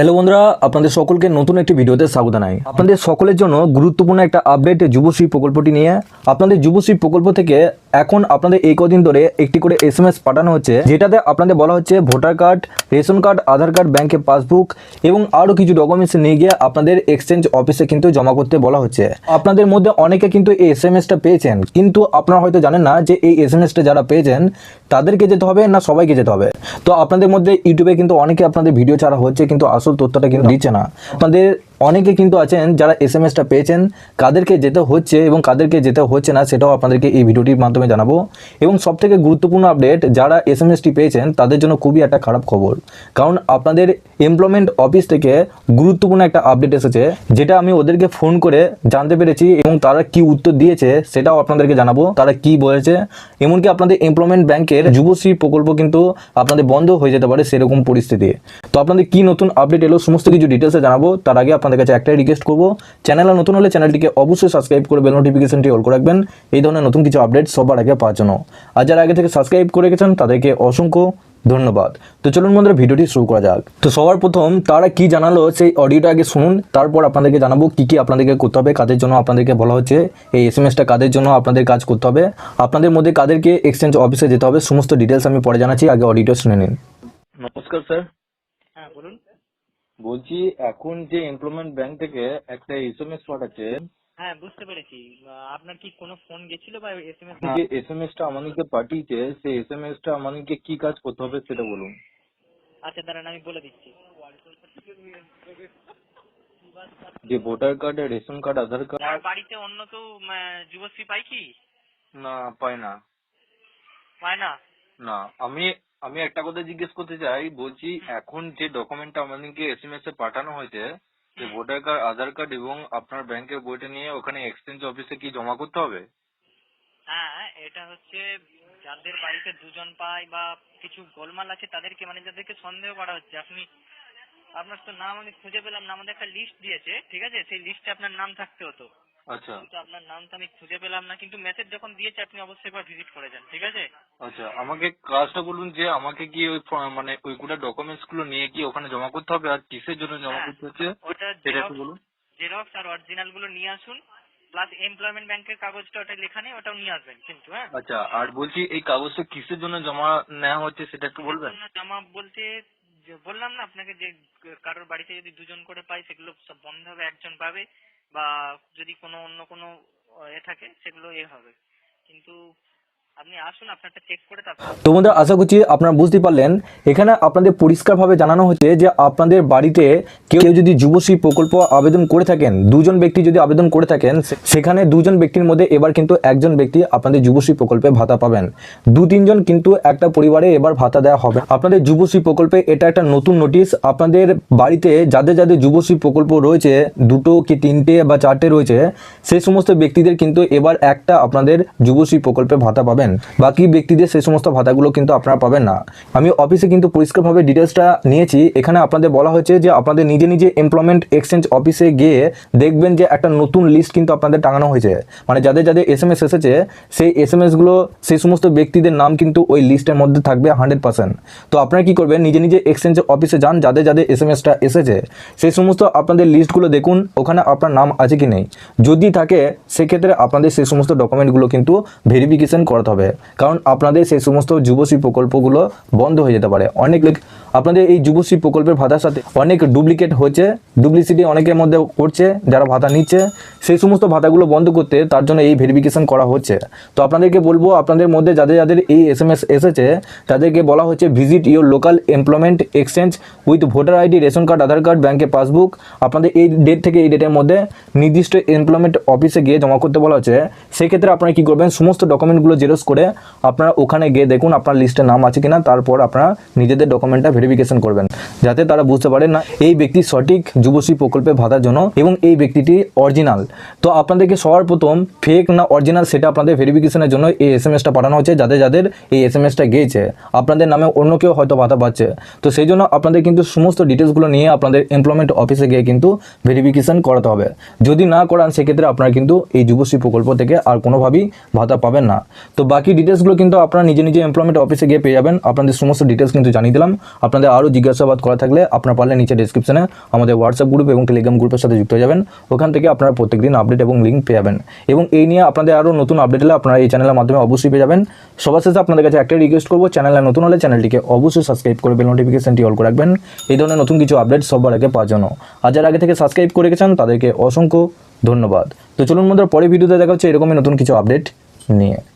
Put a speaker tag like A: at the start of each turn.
A: Hello বন্ধুরা, আপনাদের সকলকে নতুন একটি ভিডিওতে স্বাগত জানাই। আপনাদের সকলের জন্য গুরুত্বপূর্ণ একটা আপডেট যুবশ্রী প্রকল্পটি নিয়ে। আপনাদের যুবশ্রী প্রকল্প থেকে এখন আপনাদের এই কদিন ধরে একটি করে এসএমএস পাঠানো হচ্ছে, যেটাতে আপনাদের বলা হচ্ছে ভোটার কার্ড, রেশন কার্ড, আধার কার্ড, ব্যাংকের পাসবুক এবং আরও কিছু ডকুমেন্টস নিয়ে গিয়ে আপনাদের এক্সচেঞ্জ অফিসে কিন্তু জমা করতে বলা হচ্ছে। আপনাদের মধ্যে অনেকে কিন্তু এই এসএমএসটা পেয়েছেন, কিন্তু আপনারা হয়তো জানেন না যে এই এসএমএসটা যারা পেয়েছেন তাদেরকে যেতে হবে না সবাইকে যেতে হবে। তো আপনাদের মধ্যে ইউটিউবে কিন্তু অনেকে আপনাদের ভিডিও ছাড়া হচ্ছে, কিন্তু আসল তথ্যটা কিন্তু দিচ্ছে না। আপনাদের অনেকে কিন্তু আছেন যারা এসএমএসটা পেয়েছেন, কাদেরকে যেতে হচ্ছে এবং কাদেরকে যেতে হচ্ছে না সেটাও আপনাদেরকে এই ভিডিওটির মাধ্যমে জানাবো। এবং সবথেকে গুরুত্বপূর্ণ আপডেট, যারা এসএমএসটি পেয়েছেন তাদের জন্য খুবই একটা খারাপ খবর, কারণ আপনাদের এমপ্লয়মেন্ট অফিস থেকে গুরুত্বপূর্ণ একটা আপডেট এসেছে, যেটা আমি ওদেরকে ফোন করে জানতে পেরেছি এবং তারা কি উত্তর দিয়েছে সেটাও আপনাদেরকে জানাবো। তারা কি বলেছে, এমনকি আপনাদের এমপ্লয়মেন্ট ব্যাংকের যুবশ্রী প্রকল্প কিন্তু আপনাদের বন্ধ হয়ে যেতে পারে সেরকম পরিস্থিতি। তো আপনাদের কি নতুন আপডেট এলো সমস্ত কিছু ডিটেলসে জানাবো। তার আগে আপনাদের কাছে একটাই রিকোয়েস্ট করবো, চ্যানেলে নতুন হলে চ্যানেলটিকে অবশ্যই সাবস্ক্রাইব করে বেল নোটিফিকেশনটি অল করে রাখবেন এই ধরনের নতুন কিছু আপডেট সবার আগে পাওয়ার জন্য। আর যারা আগে থেকে সাবস্ক্রাইব করে গেছেন তাদেরকে অসংখ্য ধন্যবাদ। তো চলুন বন্ধুরা ভিডিওটি শুরু করা যাক। তো সবার প্রথম তারা কি জানালো সেই অডিওটা আগে শুনুন, তারপর আপনাদেরকে জানাবো কি কি আপনাদেরকে করতে হবে, কাদের জন্য আপনাদেরকে বলা হচ্ছে এই এসএমএসটা, কাদের জন্য আপনাদের কাজ করতে হবে, আপনাদের মধ্যে কাদেরকে এক্সচেঞ্জ অফিসে যেতে হবে, সমস্ত ডিটেলস আমি পরে জানাচ্ছি। আগে অডিওটা শুনে নিন। নমস্কার স্যার।
B: হ্যাঁ বলুন।
A: বলছি এখন যে এমপ্লয়মেন্ট ব্যাংক থেকে একটা এসএমএস পাঠাচ্ছে,
B: হ্যাঁ বুঝতে পেরেছি। আপনার কি কোনো ফোন গেছিল বা এসএমএস?
A: যে এসএমএসটা আমাদেরকে পাঠিয়েছে সেই এসএমএসটা আমাদেরকে কি কাজ করতে হবে সেটা বলুন।
B: আচ্ছা দাঁড়ান আমি বলে দিচ্ছি।
A: যে ভোটার কার্ড, রেশন কার্ড, আধার কার্ড।
B: আর বাড়িতে অন্য কেউ যুবশ্রী পাই কি?
A: না, পাই না।
B: পায় না?
A: না, আমি আমি একটা কথা জিজ্ঞেস করতে চাই। বলছি এখন যে ডকুমেন্টটা আমাদেরকে এসএমএস এ পাঠানো হয়েছে, যে ভোটার কার্ড, আধার কার্ড এবং আপনার ব্যাংকের বইটা নিয়ে ওখানে এক্সচেঞ্জ অফিসে কি জমা করতে হবে?
B: হ্যাঁ এটা হচ্ছে যাদের বাড়িতে দুজন পায় বা কিছু গোলমাল আছে তাদেরকে, মানে যাদেরকে সন্দেহ করা হচ্ছে। আপনার তো নাম আমি খুঁজে পেলাম না, আমাদের একটা লিস্ট দিয়েছে, ঠিক আছে, সেই লিস্টে আপনার নাম থাকতে হতো।
A: আচ্ছা
B: কিন্তু আপনার নামটা আমি খুঁজে পেলাম না, কিন্তু মেসেজ যখন দিয়েছে আপনি অবশ্যই একবার ভিজিট করে যান, ঠিক আছে?
A: আচ্ছা, আমাকে কাজটা বলুন যে আমাকে কি ওই মানে ওইগুলো ডকুমেন্টস গুলো নিয়ে কি ওখানে জমা করতে হবে, আর কিসের জন্য জমা করতে হচ্ছে
B: ওটা
A: সেটা একটু বলুন।
B: জেরক্স আর অরিজিনাল গুলো নিয়ে আসুন, প্লাস এমপ্লয়মেন্ট ব্যাংকের কাগজটা ওটা লেখা নেই, ওটাও নিয়ে আসবেন কিন্তু। হ্যাঁ
A: আচ্ছা, আর বলছি এই কাগজটা কিসের জন্য জমা নেওয়া হচ্ছে সেটা একটু বলবেন।
B: জমা বলতে যে বললাম না আপনাকে, যে কারোর বাড়িতে যদি দুজন করে পাই সেগুলো সব বন্ধ হবে, একজন পাবে, বা যদি কোনো অন্য কোনো থাকে সেগুলো হবে। কিন্তু আপনি আসুন, আপনারটা চেক করে তারপর।
A: তো বন্ধুরা, আশা করছি আপনারা বুঝতে পারলেন, এখানে আপনাদের পরিষ্কারভাবে জানানো হচ্ছে যে আপনাদের বাড়িতে কেউ যদি যুবশ্রী প্রকল্প আবেদন করে থাকেন, দুজন ব্যক্তি যদি আবেদন করে থাকেন, সেখানে দুজন ব্যক্তির মধ্যে এবার কিন্তু একজন ব্যক্তি আপনাদের যুবশ্রী প্রকল্পে ভাতা পাবেন। দু তিনজন কিন্তু একটা পরিবারে এবার ভাতা দেওয়া হবে আপনাদের যুবশ্রী প্রকল্পে। এটা একটা নতুন নোটিশ। আপনাদের বাড়িতে যাদের যাদের যুবশ্রী প্রকল্প রয়েছে, দুটো কি তিনটে বা চারটে রয়েছে, সেই সমস্ত ব্যক্তিদের কিন্তু এবার একটা আপনাদের যুবশ্রী প্রকল্পে ভাতা পাবেন। বাকি ব্যক্তিদের সেই সমস্ত ভাতাগুলো কিন্তু আপনারা পাবেন না। আমি অফিসে কিন্তু পরিষ্কারভাবে ডিটেলসটা নিয়েছি। এখানে আপনাদের বলা হয়েছে যে আপনাদের নিজে নিজে এমপ্লয়মেন্ট এক্সচেঞ্জ অফিসে গিয়ে দেখবেন যে একটা নতুন লিস্ট কিন্তু আপনাদের টাঙানো হয়েছে, মানে যাদের যাদের এসএমএস এসেছে সেই এসএমএসগুলো, সেই সমস্ত ব্যক্তিদের নাম কিন্তু ওই লিস্টের মধ্যে থাকবে 100%। তো আপনারা কি করবেন, নিজে নিজে এক্সচেঞ্জ অফিসে যান, যাদের যাদের এসএমএসটা এসেছে সেই সমস্ত আপনাদের লিস্টগুলো দেখুন, ওখানে আপনার নাম আছে কি নেই। যদি থাকে সেক্ষেত্রে আপনাদের সেই সমস্ত ডকুমেন্টগুলো কিন্তু ভেরিফিকেশন করাতে হবে, কারণ আপনাদের সেই সমস্ত যুবশ্রী প্রকল্পগুলো বন্ধ হয়ে যেতে পারে। অনেক আপনাদের এই যুবশ্রী প্রকল্পের ভাতার সাথে অনেক ডুপ্লিকেট হচ্ছে, ডুপ্লিসিটি অনেকের মধ্যে করছে যারা ভাতা নিচ্ছে। সেই সমস্ত ভাতাগুলো বন্ধ করতে তার জন্য এই ভেরিফিকেশন করা হচ্ছে। তো আপনাদেরকে বলবো, আপনাদের মধ্যে যাদের যাদের এই এসএমএস এসেছে তাদেরকে বলা হচ্ছে visit your local employment exchange with voter ID, ration card, Aadhaar card, ব্যাংকের পাসবুক। আপনাদের এই ডেট থেকে এই ডেটের মধ্যে নির্দিষ্ট এমপ্লয়মেন্ট অফিসে গিয়ে জমা করতে বলা হচ্ছে। সেক্ষেত্রে আপনারা কি করবেন, সমস্ত ডকুমেন্টগুলো জেরক্স করে আপনারা ওখানে গিয়ে দেখুন আপনার লিস্টে নাম আছে কিনা, তারপর আপনারা নিজেদের ডকুমেন্টটা ভেরিফিকেশন করবেন, যাতে তারা বুঝতে পারে না এই ব্যক্তি সঠিক যুবশ্রী প্রকল্পে ভাতার জন্য এবং এই ব্যক্তিটি অরিজিনাল। তো আপনাদেরকে সবার প্রথম ফেক না অরিজিনাল সেটা আপনাদের ভেরিফিকেশনের জন্য এই এসএমএসটা পাঠানো হচ্ছে। যাদের যাদের এই এসএমএসটা গিয়েছে আপনাদের নামে অন্য কেউ হয়তো ভাতা পাচ্ছে, তো সেই জন্য আপনাদের কিন্তু সমস্ত ডিটেলসগুলো নিয়ে আপনাদের এমপ্লয়মেন্ট অফিসে গিয়ে কিন্তু ভেরিফিকেশন করাতে হবে। যদি না করান সেক্ষেত্রে আপনারা কিন্তু এই যুবশ্রী প্রকল্প থেকে আর কোনোভাবেই ভাতা পাবেন না। তো বাকি ডিটেলসগুলো কিন্তু আপনারা নিজে নিজে এমপ্লয়মেন্ট অফিসে গিয়ে পেয়ে যাবেন। আপনাদের সমস্ত ডিটেলস কিন্তু জানিয়ে দিলাম। আপনাদের আরও জিজ্ঞাসাবাদ করা থাকলে আপনারা পারলে নিচে ডেসক্রিপশনে আমাদের হোয়াটসঅ্যাপ গ্রুপ এবং টেলিগ্রাম গ্রুপের সাথে যুক্ত হয়ে যাবেন। ওখান থেকে আপনারা প্রত্যেকদিন আপডেট এবং লিঙ্ক পেয়ে যাবেন, এবং এই নিয়ে আপনাদের আরও নতুন আপডেট হলে আপনারা এই চ্যানেলের মাধ্যমে অবশ্যই পেয়ে যাবেন। সবার শেষে আপনাদের কাছে একটা রিকোয়েস্ট করবো, চ্যানেলে নতুন হলে চ্যানেলটিকে অবশ্যই সাবস্ক্রাইব করে বেল নোটিফিকেশনটি অল করে রাখবেন এই ধরনের নতুন কিছু আপডেট সবার আগে পাওয়ার জন্য। আর যারা আগে থেকে সাবস্ক্রাইব করে গেছেন তাদেরকে অসংখ্য ধন্যবাদ। তো চলুন বন্ধুরা, পরে ভিডিওতে দেখা হচ্ছে এরকমই নতুন কিছু আপডেট নিয়ে।